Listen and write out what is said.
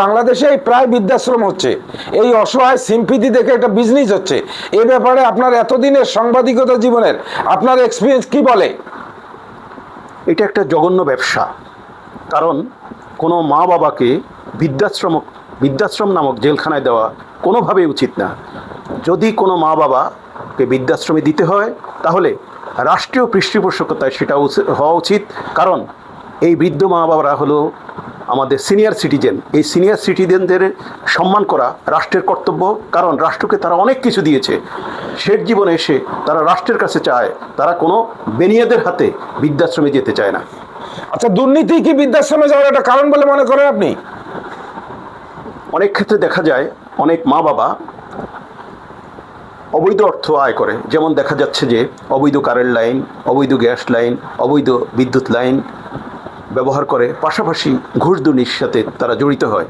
বাংলাদেশে প্রায় বৃদ্ধাশ্রম হচ্ছে, এই অসহায় সিম্পিতি দেখে একটা বিজনেস হচ্ছে। এ ব্যাপারে আপনার এতদিনের সাংবাদিকতা জীবনের আপনার এক্সপিরিয়েন্স কি বলে? এটা একটা জঘন্য ব্যবসা। কারণ কোনো মা বাবাকে বৃদ্ধাশ্রম নামক জেলখানায় দেওয়া কোনোভাবেই উচিত না। যদি কোনো মা বাবাকে বৃদ্ধাশ্রমে দিতে হয় তাহলে রাষ্ট্রীয় পৃষ্ঠপোষকতায় সেটা হওয়া উচিত। কারণ এই বৃদ্ধ মা বাবারা হলো আমাদের সিনিয়র সিটিজেন। এই সিনিয়র সিটিজেনদের সম্মান করা রাষ্ট্রের কর্তব্য। কারণ রাষ্ট্রকে তারা অনেক কিছু দিয়েছে। শেষ জীবনে এসে তারা রাষ্ট্রের কাছে চায়, তারা কোনো বেনিয়াদের হাতে বৃদ্ধাশ্রমে যেতে চায় না। আচ্ছা, দুর্নীতি কি বৃদ্ধাশ্রমে যাওয়ার একটা কারণ বলে মনে করেন আপনি? অনেক ক্ষেত্রে দেখা যায় অনেক মা বাবা অবৈধ অর্থ আয় করে। যেমন দেখা যাচ্ছে যে অবৈধ কারেন্ট লাইন, অবৈধ গ্যাস লাইন, অবৈধ বিদ্যুৎ লাইন ব্যবহার করে, পাশাপাশি ঘুষ দুর্নীতির সাথে তারা জড়িত হয়।